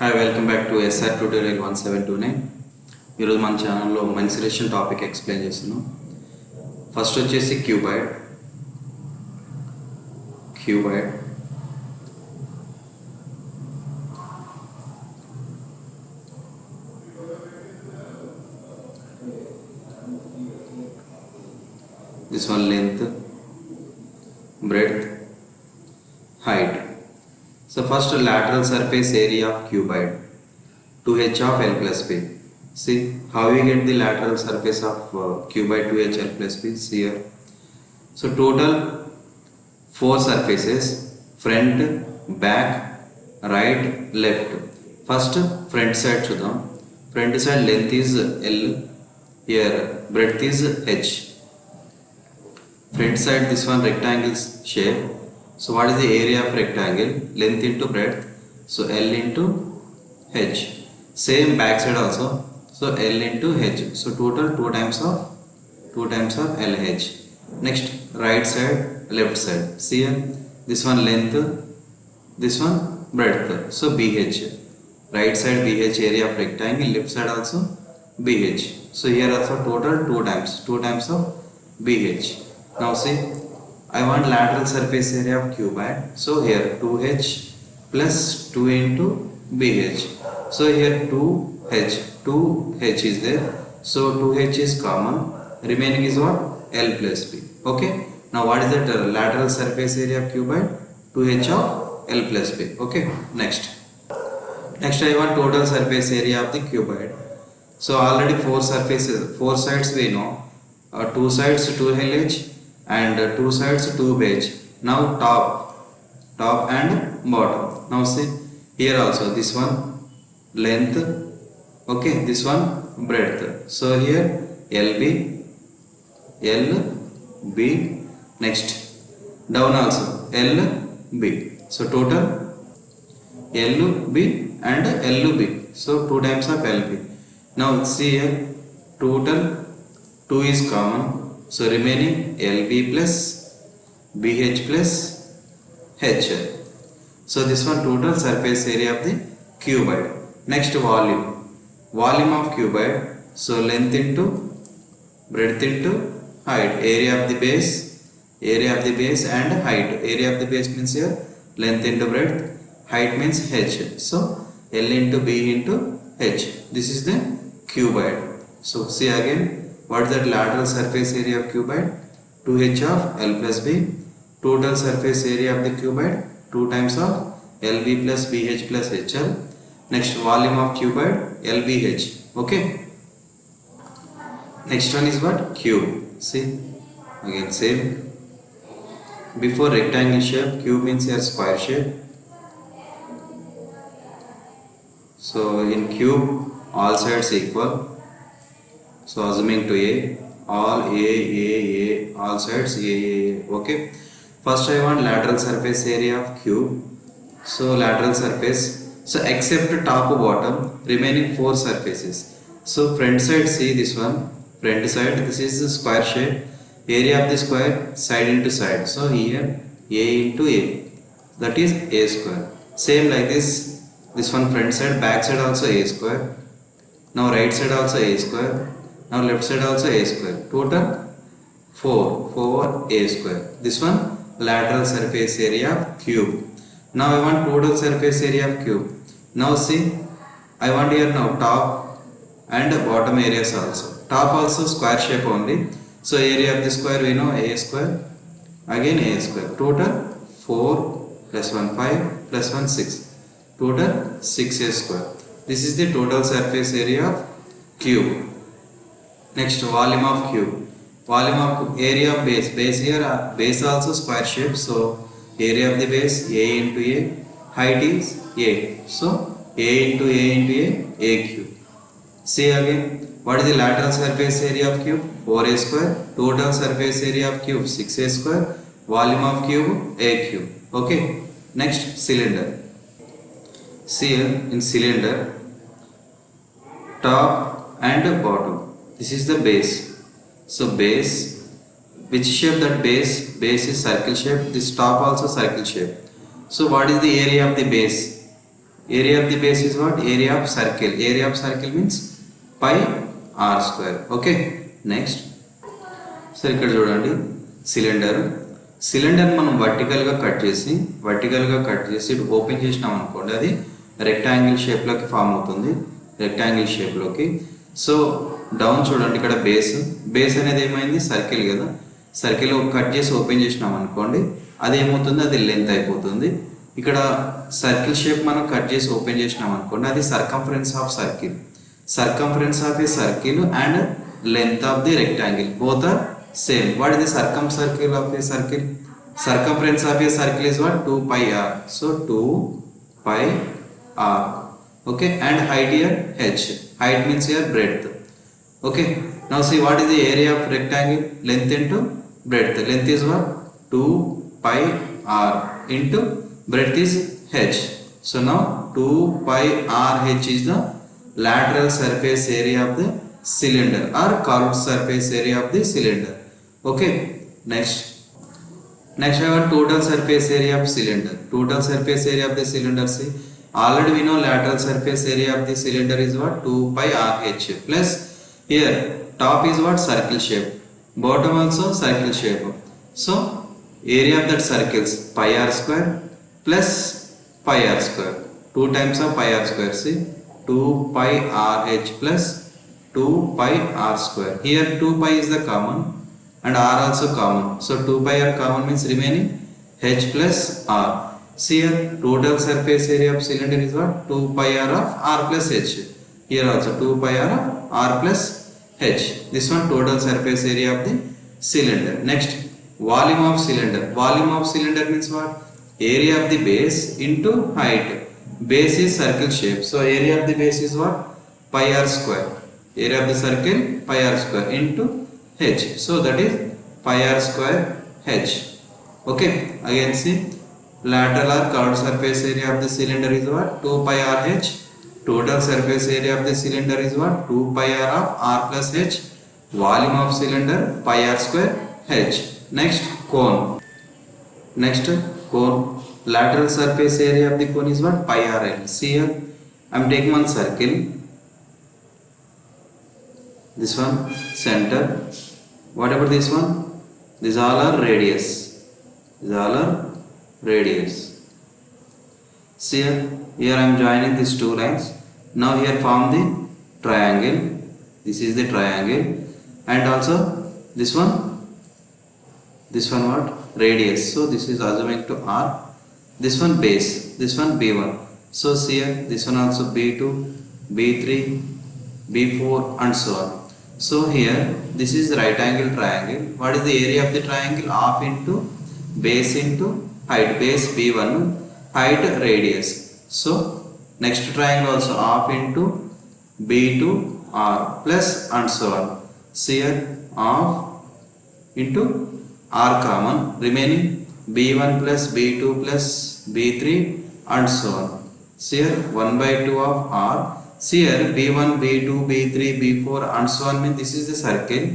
Hi, welcome back to SR Tutorial 1729. ఈరోజు మన ఛానల్లో మెన్సురేషన్ టాపిక్ ఎక్స్ప్లెయిన్ చేస్తున్నాం. ఫస్ట్ వచ్చేసి cuboid. This one length, breadth, height. So first lateral surface area of cuboid 2h of L plus B. See how we get the lateral surface of cuboid 2h L plus B. See here. So total 4 surfaces: front, back, right, left. First front side chudam. Front side length is L. Here breadth is h. Front side, this one rectangle shape. So what is the area of rectangle? Length into breadth. So L into h. Same back side also. So L into h. So total 2 times of LH. Next right side, left side. See here. This one length, this one breadth. So BH. Right side BH area of rectangle. Left side also BH. So here also total 2 times of BH. Now see, I want lateral surface area of cuboid. So here 2h plus 2 into BH. So here 2h is there. So 2h is common. Remaining is what? L plus B. Okay. Now what is that lateral surface area of cuboid? 2h of L plus B. Okay. Next I want total surface area of the cuboid. So already 4 sides we know. 2 sides 2LH and 2 sides 2BH. Now top and bottom. Now see here also this one length, okay, this one breadth. So here LB, next down also LB. So total LB and LB. So 2 times of LB. Now see here total 2 is common. So remaining LB plus BH plus H. So this one total surface area of the cuboid. Next volume of cuboid. So length into breadth into height. Area of the base and height. Area of the base means here length into breadth. Height means H. So L into B into H. This is the cuboid. So see again. What is that lateral surface area of cuboid? 2h of L plus B. Total surface area of the cuboid 2 times of LB plus BH plus HL. Next volume of cuboid LBH. Okay. Next one is what? Cube. See again same. Before rectangle shape, cube means here square shape. So in cube all sides equal. So assuming to A, all sides A. Okay. First I want lateral surface area of cube. So lateral surface. So except top bottom, remaining 4 surfaces. So front side, see this one. Front side, this is the square shape. Area of the square, side into side. So here A into A. That is A square. Same like this. This one front side, back side also A square. Now right side also A square. Now left side also A square. Total 4 A square. This one lateral surface area of cube. Now I want total surface area of cube. Now see, I want here now top and bottom areas also. Top also square shape only. So area of the square we know A square. Again A square. Total 4 plus 1 5 plus 1 6. Total 6 A square. This is the total surface area of cube. Next volume of cube. Volume of area of base. Base here base also square shape. So area of the base A into A. Height is A. So A into A into A cube. See again. What is the lateral surface area of cube? 4A square. Total surface area of cube 6A square. Volume of cube A cube. Okay. Next cylinder. See here in cylinder top and bottom. This is the base. So base, which shape that base? Base is circle shape. This top also circle shape. So what is the area of the base? area of the base is what? Area of circle. Area of circle means pi r square. Okay, next. So ఇక్కడ చూడండి cylinder మనం వర్టికల్గా cut చేసి open చేసినాం అనుకోండి, అది rectangle షేప్లోకి form అవుతుంది, rectangle షేప్లోకి. So down చూడండి, ఇక్కడ బేస్ అనేది ఏమైంది? సర్కిల్ కదా, సర్కిల్ కట్ చేసి ఓపెన్ చేసినాం అనుకోండి, అది ఏమవుతుంది? అది లెంత్ అయిపోతుంది. ఇక్కడ సర్కిల్ షేప్ మనం కట్ చేసి ఓపెన్ చేసినాం అనుకోండి, అది circumference of circle. Circumference of a circle and length of the rectangle both are same. What is the circumcircle of a circle? Circumference of a circle is what? 2 pi r. So 2 pi r. Okay, and height here h. Height means here breadth. Okay, now see what is the area of rectangle? Length into breadth. Length is what? 2 pi r into breadth is h. So now 2 pi r h is the lateral surface area of the cylinder or curved surface area of the cylinder. Okay, next I have total surface area of cylinder. Total surface area of the cylinder, see, already we know lateral surface area of the cylinder is what? 2 pi r h, plus here top is what? Circle shape, bottom also circle shape. So area of that circles pi r square plus pi r square, 2 times of pi r square. See, 2 pi r h plus 2 pi r square. Here 2 pi is the common and r also common. So 2 pi r common means remaining h plus r. See here total surface area of cylinder is what? 2 pi r of r plus h. Here also 2 pi r of r plus h. This one total surface area of the cylinder. Next, volume of cylinder. Volume of cylinder means what? Area of the base into height. Base is circle shape. So area of the base is what? Pi r square. Area of the circle pi r square into h. So that is pi r square h. Okay, again see, lateral or curved surface area of the cylinder is what? 2 pi r h. Total surface area of the cylinder is what? 2 pi r of r plus h. Volume of cylinder pi r square h. Next, cone. Lateral surface area of the cone is what? Pi r l. See here, I am taking one circle. This one center. What about this one? These all are radius. See here I am joining these two lines. Now here form the triangle. This is the triangle, and also this one what? Radius. So this is assuming to r. This one base. This one b1. So see here, this one also b2, b3, b4 and so on. So here this is right angle triangle. What is the area of the triangle? Half into base into height. Base b1, height radius. So next triangle also half into b2 r plus and so on. So here half into r common, remaining b1 plus b2 plus b3 and so on. So here 1 by 2 of r. See here b1, b2, b3, b4 and so on means this is the circle.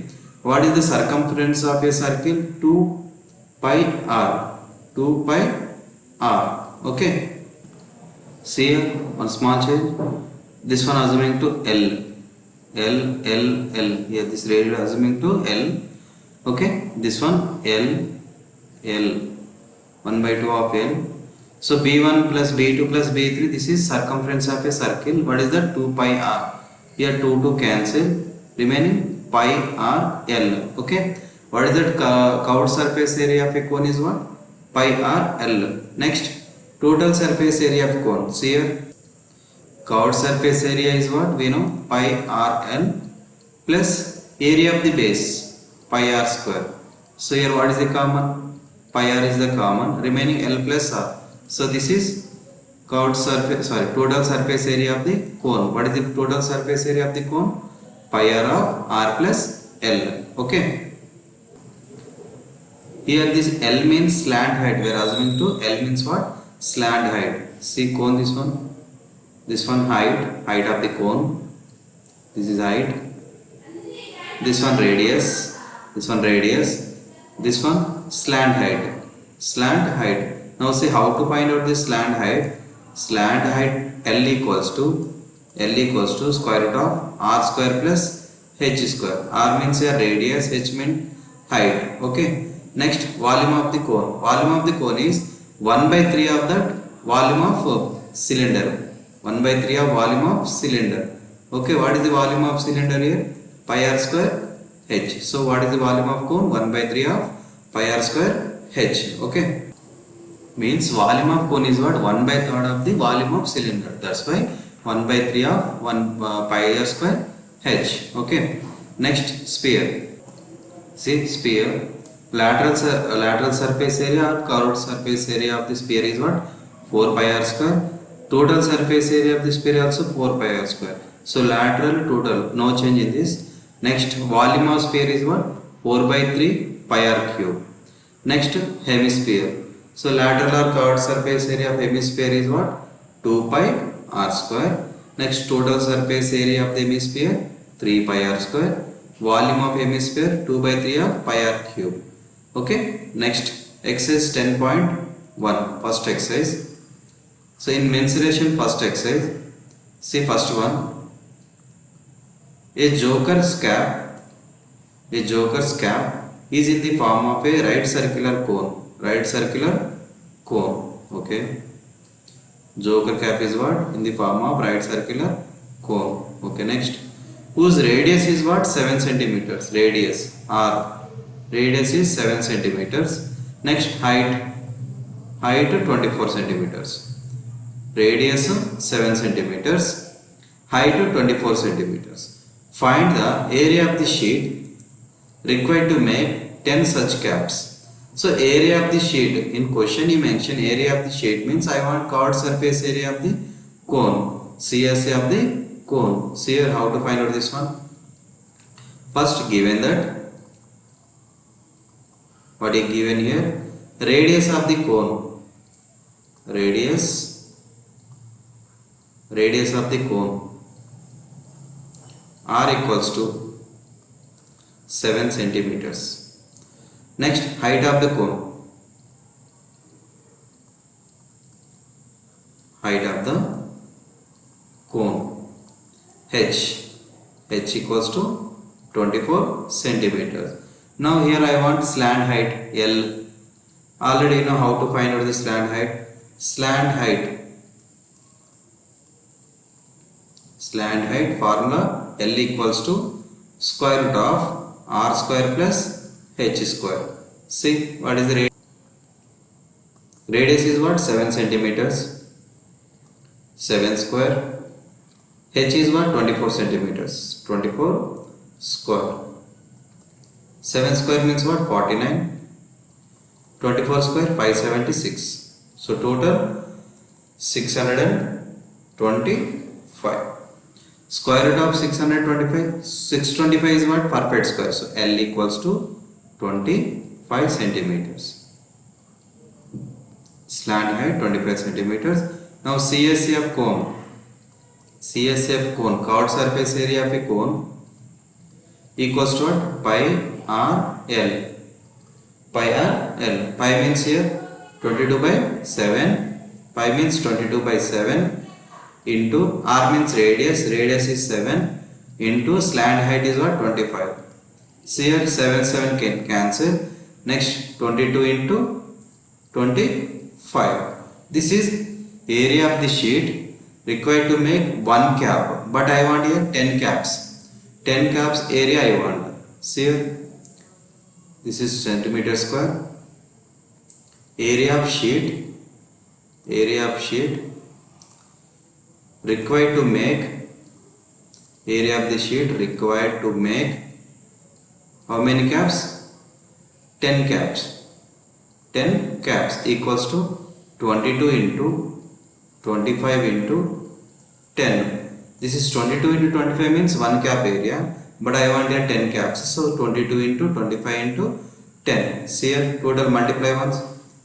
What is the circumference of a circle? 2 pi r. 2 pi r. Okay. See here one small change. This one assuming to L. Here this radius assuming to L. Okay. This one L. 1 by 2 of L. So b1 plus b2 plus b3, this is circumference of a circle. What is that? 2 pi r. Here 2 cancel, remaining pi r l. Okay. What is that? Curved surface area of a cone is what? Pi r l. Next, total surface area of cone. See here, curved surface area is what? We know pi r l plus area of the base pi r square. So here what is the common? Pi r is the common, remaining l plus r. So this is total surface area of the cone. What is the total surface area of the cone? Pi r of r plus l. Okay. Here this L means slant height. We are assuming to L means what? Slant height. See cone, this one height of the cone. This is height. This one radius. This one slant height. Now see how to find out this slant height. slant height L equals to square root of r square plus h square. R means your radius, h means height. Okay. Next, volume of the cone. Volume of the cone is 1 by 3 of that volume of cylinder. 1 by 3 of volume of cylinder. Okay, what is the volume of cylinder here? Pi r square h. So what is the volume of cone? 1 by 3 of pi r square h. Okay. Means volume of cone is what? 1 by 3rd of the volume of cylinder. That's why 1 by 3 of 1 pi r square h. Okay. Next, sphere. See, sphere. Lateral surface area or curved surface area of the sphere is what? 4 pi r square. Total surface area of the sphere also 4 pi r square. So lateral, total, no change in this. Next, volume of sphere is what? 4 by 3 pi r cube. Next, hemisphere. So lateral or curved surface area of hemisphere is what? 2 pi r square. Next, total surface area of the hemisphere 3 pi r square. Volume of hemisphere 2 by 3 of pi r cube. Okay. Next, exercise 10.1. First exercise. So in mensuration, first exercise. See first one. A joker's cap is in the form of a right circular cone. Okay. Joker cap is what? In the form of right circular cone. Okay. Next, whose radius is what? 7 centimeters. Radius is 7 centimeters. Next, height 24 centimeters. Radius 7 centimeters. Height 24 centimeters. Find the area of the sheet required to make 10 such caps. So area of the sheet, in question he mentioned area of the sheet, means I want curved surface area of the cone, CSA of the cone. See here how to find out this one. First, given that, what is given here? Radius of the cone. Radius of the cone r equals to 7 centimeters. Next, height of the cone. H equals to 24 centimeters. Now here I want slant height L. Already you know how to find out the slant height. Slant height formula L equals to square root of r square plus h square. See what is the radius? Radius is what? 7 centimeters. 7 square. H is what? 24 centimeters. 24 square. 7 square means what? 49. 24 square 576. So total 625. Square root of 625. 625 is what? Perfect square. So L equals to 25 centimeters. Slant height 25 centimeters. Now CSA of cone. Curved surface area of a cone equals to what? Pi r L. Pi means here 22 by 7. Pi means 22 by 7 into r means radius. Radius is 7 into slant height is what? 25. See here 7 can cancel. Next 22 into 25. This is area of the sheet required to make one cap, but I want here 10 caps. 10 caps area I want. See here, this is centimeter square. Area of sheet required to make, area of the sheet required to make how many caps? 10 caps. 10 caps equals to 22 into 25 into 10. This is 22 into 25 means 1 cap area, but I want here 10 caps. So 22 into 25 into 10. See here, total multiply once.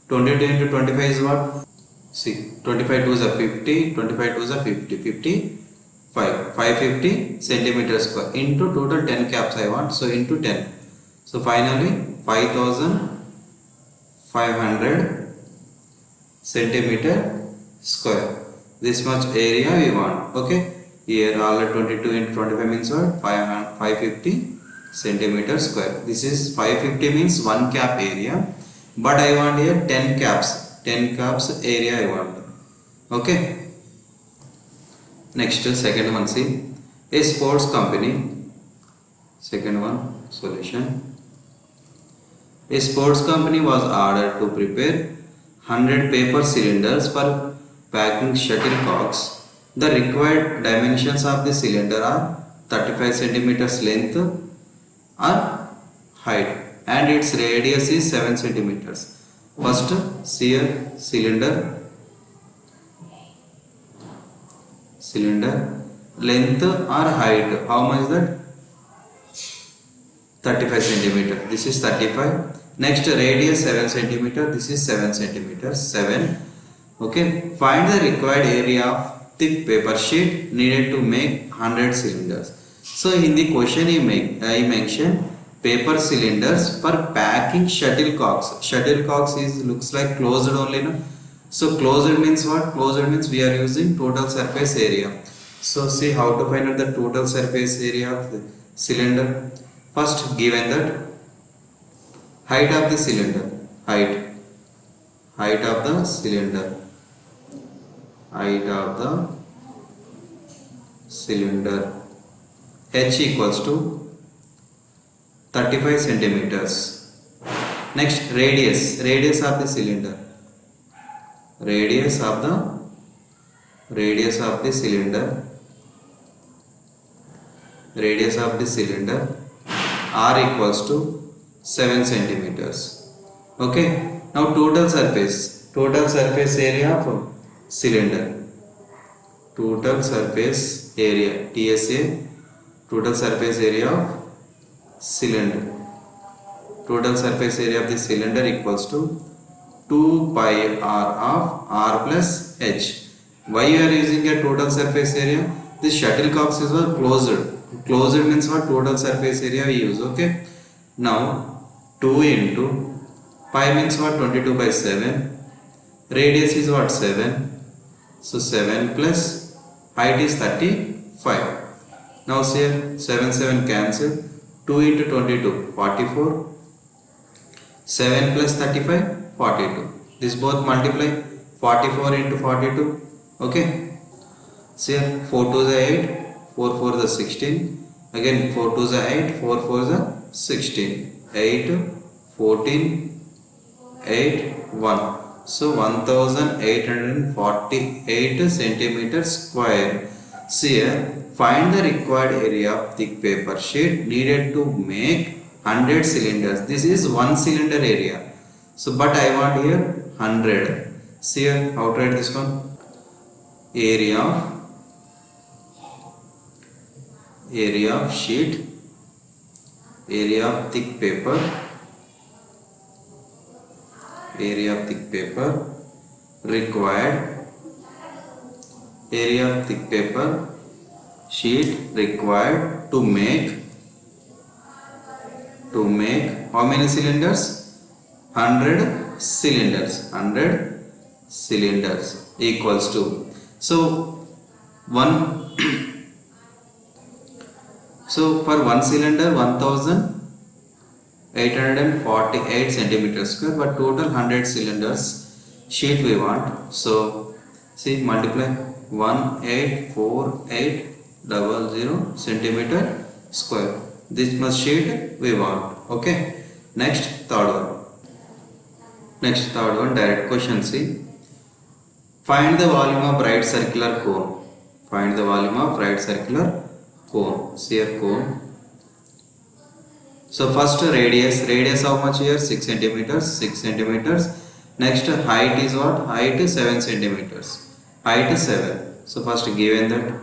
22 into 25 is what? See, 25 2s are 50, 25 2s are 50, 550 centimeters square into total 10 caps I want. So into 10. So finally 5500 centimeter square. This much area we want. Okay. Here all 22 into 25 means what? 550 centimeter square. This is 550 means 1 cap area. But I want here 10 caps. 10 caps area I want. Okay. Next, second one, see. A sports company. Second one, solution. A sports company was ordered to prepare 100 paper cylinders for packing shuttlecocks. The required dimensions of the cylinder are 35 centimeters length or height and its radius is 7 centimeters. First, see here cylinder length or height. How much is that? 35 centimeter. This is 35. Next, radius 7 centimeter. This is 7 centimeters. 7. Okay. Find the required area of thick paper sheet needed to make 100 cylinders. So in the question I mentioned paper cylinders for packing shuttlecocks. Shuttlecocks is looks like closed only, no? So closed means what? Closed means we are using total surface area. So see how to find out the total surface area of the cylinder. First, given that height of the cylinder, height of the cylinder, height of the cylinder, h equals to 35 centimeters. Next, radius of the cylinder, radius of the cylinder, r equals to 7 centimeters. Okay. Now total surface area of cylinder, total surface area, TSA, total surface area of cylinder, total surface area of the cylinder equals to 2 pi r of r plus h. Why you are using a total surface area? This shuttlecocks is closed. Closed means what? Total surface area we use. Okay. Now 2 into pi means what? 22 by 7. Radius is what? 7. So 7 plus height is 35. Now see here 7 cancel. 2 into 22 44. 7 plus 35 42. This both multiply 44 into 42. Okay. See here 4 2 is 8. 4 4 is 16. Again 4 2 is 8. 4 4 is 16. 8 14 8 1. So 1848 centimeters square. See here, find the required area of thick paper sheet needed to make 100 cylinders. This is one cylinder area. So but I want here 100. See here, how to write this one? Area of sheet, area of thick paper, required, area of thick paper sheet required to make how many cylinders? 100 cylinders equals to, so for one cylinder 1848 centimeters square, but total 100 cylinders sheet we want. So see, multiply 184800 centimeter square. This much sheet we want. Okay. Next, third one, direct question. See, find the volume of right circular cone. See here, cone. So first radius how much here? 6 centimeters. Next, height is what? Height is 7 centimeters. Height is 7. So first given that,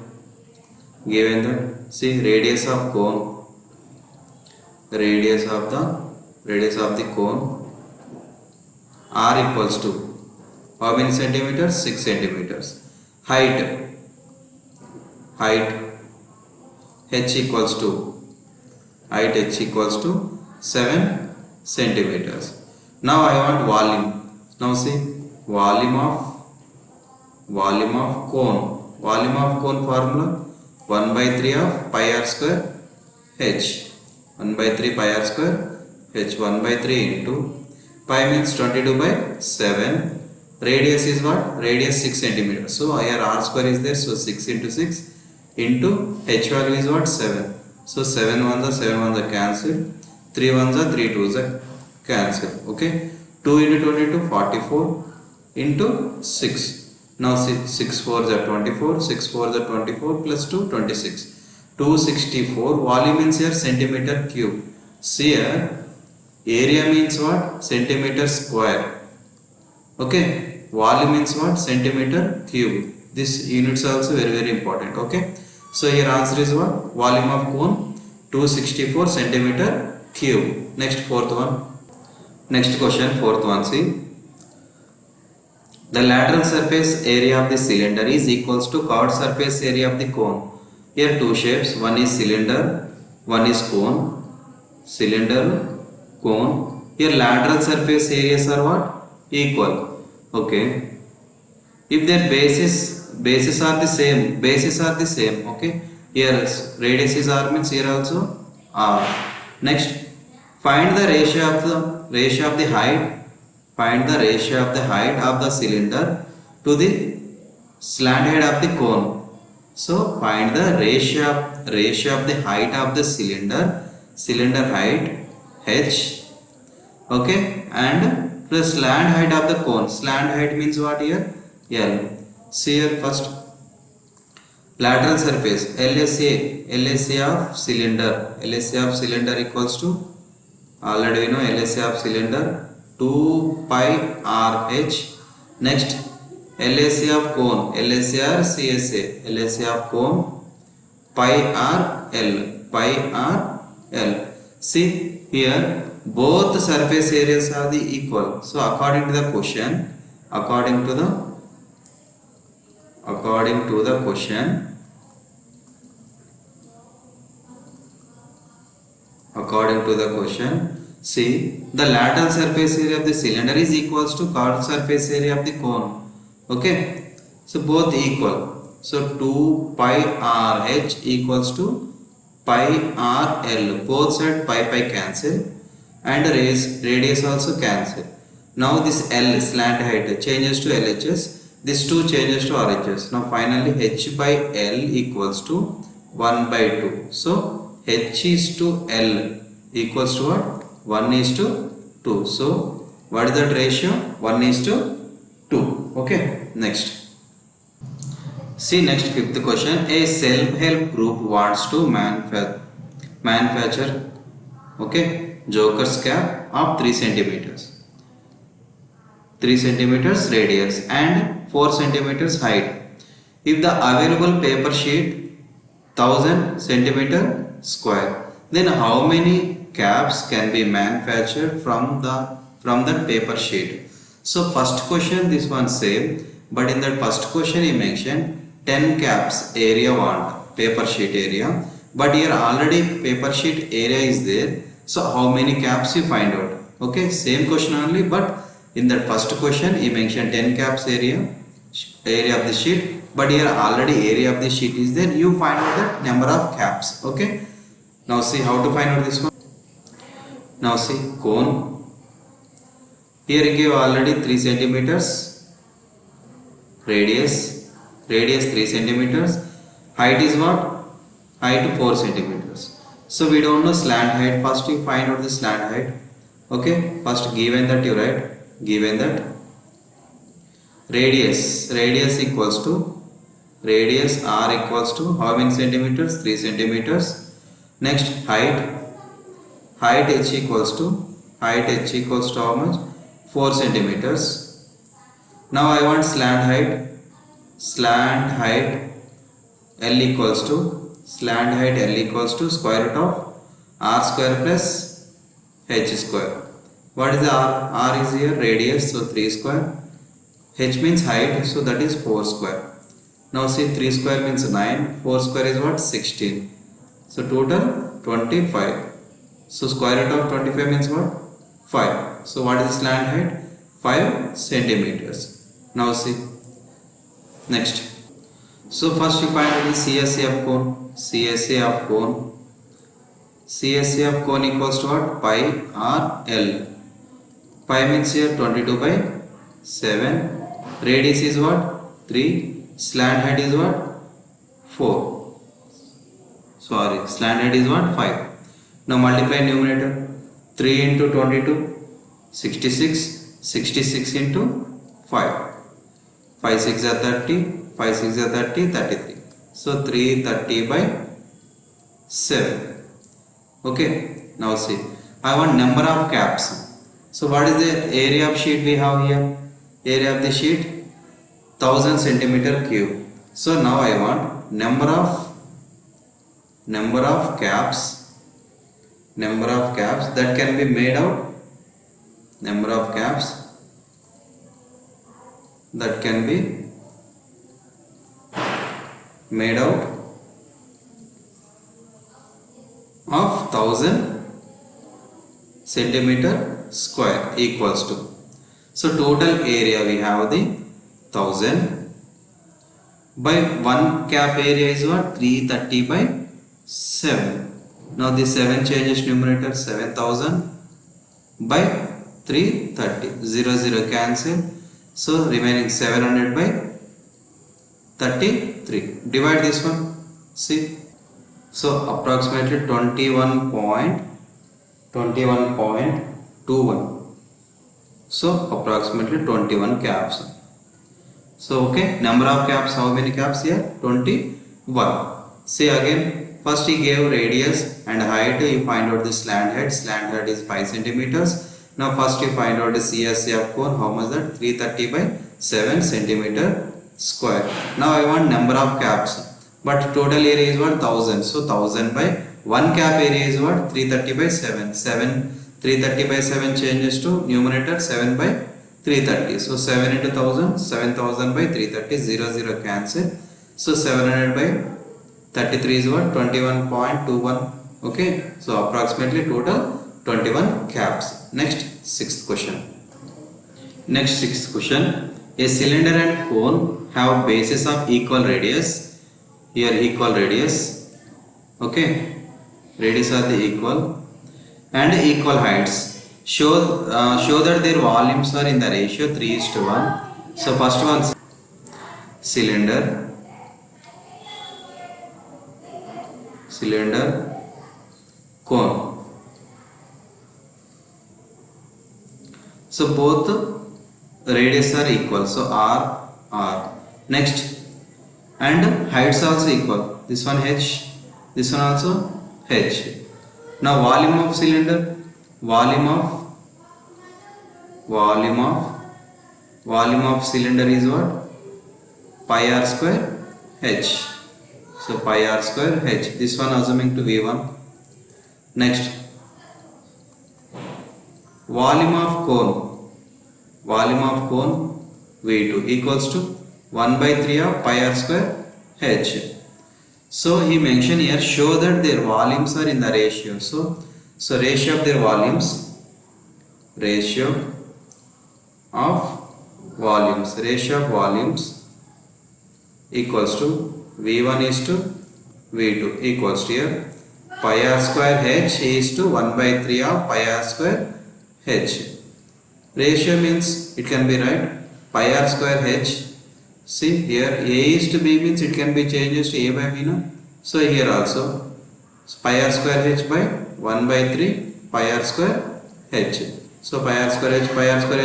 see, radius of cone, radius of the cone, r equals to how many centimeters? 6 centimeters. Height h equals to 7 centimeters. Now I want volume. Now see, volume of volume of cone. Volume of cone formula 1 by 3 of pi r square h. 1 by 3 pi r square h. 1 by 3 into pi means 22 by 7. Radius is what? Radius 6 centimeters. So here r square is there. So 6 into 6 into h value is what? 7. So 7 ones are 7 ones are cancelled. 3 ones are 3 twos are cancelled. Okay. 2 into 22 44 into 6. Now 6 4s are 24. 6 4s are 24 plus 2 26. 264. Volume means here centimeter cube. See here area means what? Centimeter square. Okay. Volume means what? Centimeter cube. This units are also very important. Okay. So here answer is what? Volume of cone 264 centimeter cube. Next fourth one. Next question, fourth one. See. The lateral surface area of the cylinder is equals to curved surface area of the cone. Here two shapes. One is cylinder. One is cone. Cylinder, cone. Here lateral surface areas are what? Equal. Okay. If their bases are the same, okay. Here radius is r means here also r. Next, find the ratio of the height. Find the ratio of the height of the cylinder to the slant head of the cone. So find the ratio of the height of the cylinder height h, okay, and the slant height of the cone. Slant height means what here? L. See here first. Lateral surface LSA of cylinder equals to, already we know LSA of cylinder 2 pi r h. Next LSA of cone, LSA or LSA of cone pi r l. See here both surface areas are the equal. So according to the question, according to the question, see the lateral surface area of the cylinder is equals to curved surface area of the cone. Okay, so both equal. So 2 pi r h equals to pi r l. Both side pi cancel and radius also cancel. Now this L slant height changes to LHS. This 2 changes to RHS. Now finally h by L equals to 1 by 2. So h is to L equals to what? 1 is to 2. So what is that ratio? 1 is to 2. Okay. Next. See next fifth question. A self-help group wants to manufacture okay, joker's cap of 3 centimeters. 3 centimeters radius and 4 centimeters height. If the available paper sheet 1000 centimeter square, then how many caps can be manufactured from that paper sheet? So first question this one same, but in that first question he mentioned 10 caps area want, paper sheet area, but here already paper sheet area is there. So how many caps you find out? Okay, same question only, but in that first question he mentioned 10 caps area of the sheet, but here already area of the sheet is there. You find out the number of caps. Okay, now see how to find out this one. Now see cone. Here he gave already 3 centimeters radius 3 centimeters. Height is what? Height 4 centimeters. So we don't know slant height. First you find out the slant height. Okay, first given that you write, given that radius equals to, radius r equals to how many centimeters? 3 centimeters. Next height h equals to how much? 4 centimeters. Now I want slant height L equals to square root of r square plus h square. What is the r? R is here radius, so 3 square. H means height, so that is 4 square. Now see 3 square means 9, 4 square is what? 16. So total 25. So square root of 25 means what? 5. So what is the slant height? 5 centimeters. Now see Next, so first you find the CSA of cone. CSA of cone. CSA of cone equals to what? Pi r L. Pi means here 22 by 7. Radius is what? 3. Slant height is what? 4. Sorry, slant height is what? 5. Now multiply numerator. 3 into 22, 66. 66 into 5. 5 6 are 30. 5 6 are 30. 33. So 330 by 7. Okay. Now see. I want number of caps. So what is the area of sheet we have here? Area of the sheet 1000 centimeter cube. So now I want number of caps that can be made out. Number of caps that can be made out of 1000 centimeter square equals to. So total area we have the 1000 by 1 cap area is what? 330 by 7. Now the 7 changes numerator. 7000 by 330. 0 0 cancel. So remaining 700 by 33. Divide this one. See. So approximately 21.21. So approximately 21 caps. So okay, number of caps, how many caps here? 21. See again, first he gave radius and height. You find out the slant height. Slant height is 5 centimeters. Now first you find out the CSA of cone. How much that? 330 by 7 centimeter square. Now I want number of caps. But total area is what? 1000. So 1000 by 1 cap area is what? 330 by 7. 330 by 7 changes to numerator 7 by 330. So 7 into 1000, 7000 by 330, 0 0 cancel. So 700 by 33 is what? 21.21. Okay. So approximately total 21 caps. Next, sixth question. A cylinder and cone have bases of equal radius. Here equal radius. Okay. Radius are the equal and equal heights. Show that their volumes are in the ratio 3:1. So first one, cylinder, cone. So both radius are equal. So R. Next, and heights also equal. This one H, this one also H. Now volume of cylinder, volume of cylinder is what? Pi r square H. So pi r square H. This one assuming to V1. Next, volume of cone V2 equals to 1 by 3 of pi r square H. So he mentioned here, show that their volumes are in the ratio. So ratio of their volumes, ratio of volumes equals to V1 is to V2 equals to here pi r square H is to 1 by 3 of pi r square H. Ratio means it can be right pi r square H. See here A is to B means it can be changed to A by B. No? So here also pi r square H by 1 by 3 pi r square H. So pi r square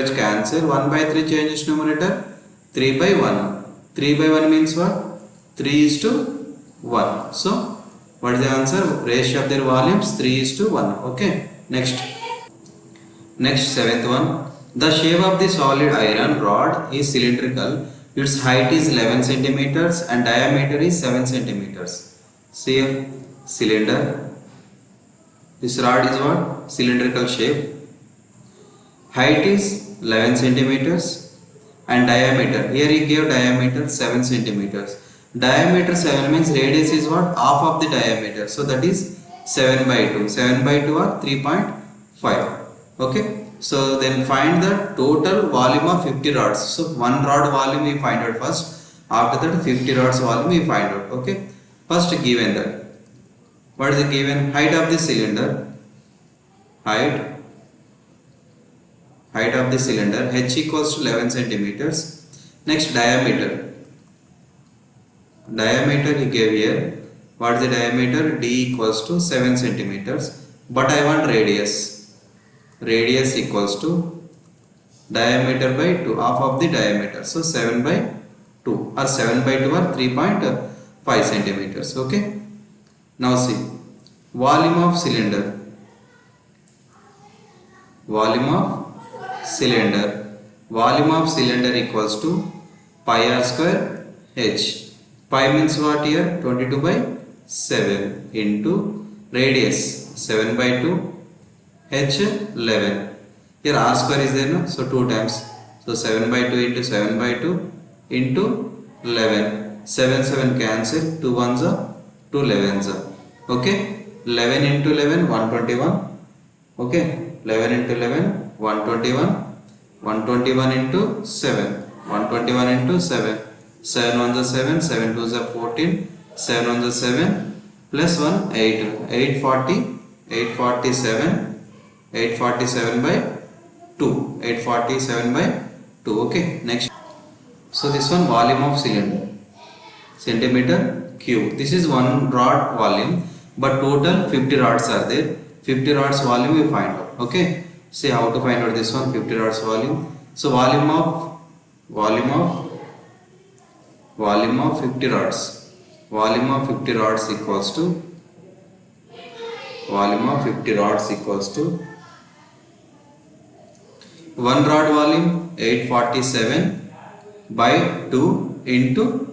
H cancel. 1 by 3 changes numerator. 3 by 1. 3 by 1 means what? 3:1. So what is the answer? Ratio of their volumes 3:1. Okay. Next, seventh one. The shape of the solid iron rod is cylindrical. Its height is 11 centimeters and diameter is 7 centimeters. See here, cylinder. This rod is what? Cylindrical shape. Height is 11 centimeters and diameter. Here he gave diameter 7 centimeters. Diameter 7 means radius is what? Half of the diameter. So that is 7 by 2. 7 by 2 or 3.5. Okay. So then find the total volume of 50 rods. So one rod volume we find out first. After that 50 rods volume we find out. Okay, first given that, what is the given? Height of the cylinder, height of the cylinder, h equals to 11 centimeters. Next diameter he gave here. What is the diameter? D equals to 7 centimeters, but I want radius equals to diameter by 2, half of the diameter, so 7 by 2 or 7 by 2 or 3.5 centimeters. Okay, now see, volume of cylinder equals to pi r square h. Pi means what here? 22 by 7 into radius 7 by 2, h 11. Here r square is there, no? So 2 times. So 7 by 2 into 7 by 2 into 11. 7 7 cancel. 2 ones are 2 11s are. Okay. 11 into 11 121. Okay. 11 into 11 121. 121 into 7. 121 into 7. 7 ones are 7. 7 twos are 14. 7 ones are 7 plus 1 8. 840. 847. 847 by 2. 847 by 2. Okay, next. So this one volume of cylinder, centimeter cube. This is one rod volume, but total 50 rods are there. 50 rods volume we find out. Okay, see how to find out this one 50 rods volume. So volume of 50 rods. Volume of 50 rods equals to one rod volume 847 by 2 into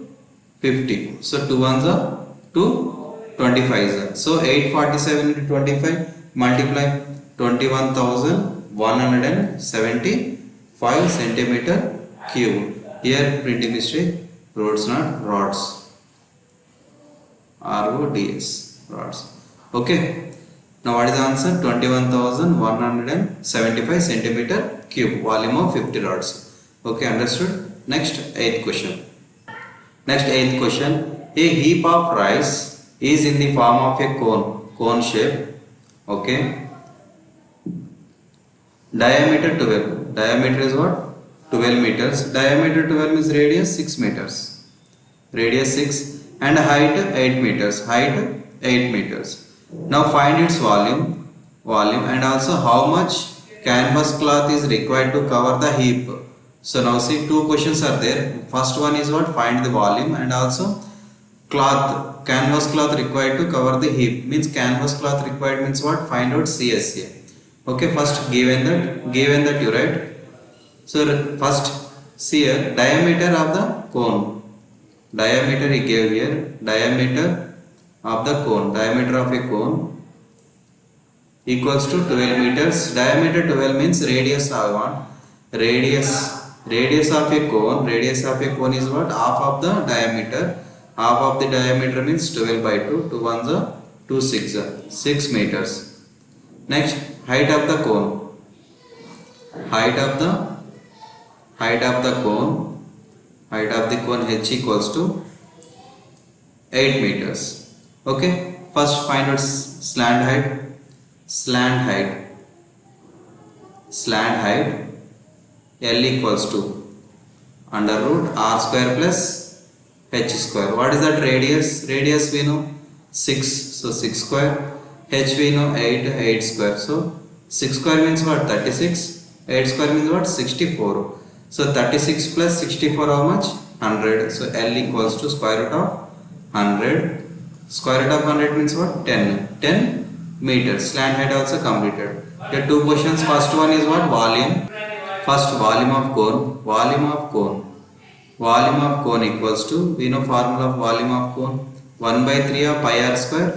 50. So 2 ones are 2, 25s are. So 847 into 25 multiply 21,175 centimeter cube. Here printing mistake, rods not rods. RODS, rods. Okay. Now what is the answer? 21,175 centimeter cube, volume of 50 rods. Okay, understood? Next, eighth question. A heap of rice is in the form of a cone shape. Okay. Diameter 12. Diameter is what? 12 meters. Diameter 12 means radius 6 meters. Radius 6 and height 8 meters. Height 8 meters. Now find its volume and also how much canvas cloth is required to cover the heap. So now see, two questions are there. First one is what? Find the volume and also canvas cloth required to cover the heap. Means canvas cloth required means what? Find out CSA. Okay, first given that you write. So first see here, diameter of the cone. Diameter he gave here. Diameter of the cone. Diameter of a cone equals to 12 meters. Diameter 12 means radius I want. Radius of a cone is what? Half of the diameter. Half of the diameter means 12 by 2. 2 ones are 2 6 are 6 meters. Next, height of the cone. Height of the cone h equals to 8 meters. Okay, first find out slant height. L equals to under root r square plus h square. What is that radius? Radius we know 6, so 6 square. H we know 8 square. So 6 square means what? 36. 8 square means what? 64. So 36 plus 64 how much? 100. So L equals to square root of 100. Square root of 100 means what? 10 meters. Slant height also completed. Here two questions. First one is what? Volume. First volume of cone. Volume of cone equals to, we know formula of volume of cone, 1 by 3 of pi r square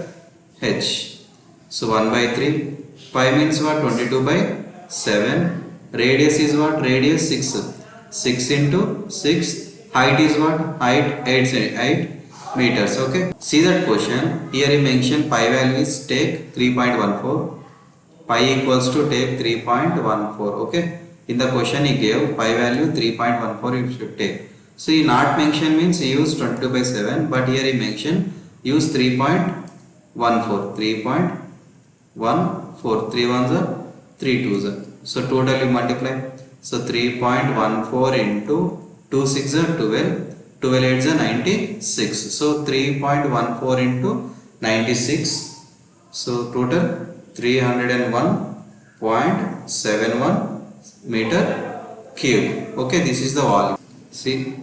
h. So 1 by 3. Pi means what? 22 by 7. Radius is what? Radius 6. 6 into 6. Height is what? Height 8 meters. Okay. See that question. Here he mentioned pi value is take 3.14. Pi equals to take 3.14. Okay. In the question he gave pi value 3.14 you should take. See, not mention means use 22 by 7, but here he mentioned use 3.14. 3.14. 3 ones are 3 twos are. So total you multiply. So 3.14 into 2 6 are 12. 12 8 are 96. So 3.14 into 96. So total 301.71 meter cube. Okay, this is the volume. See.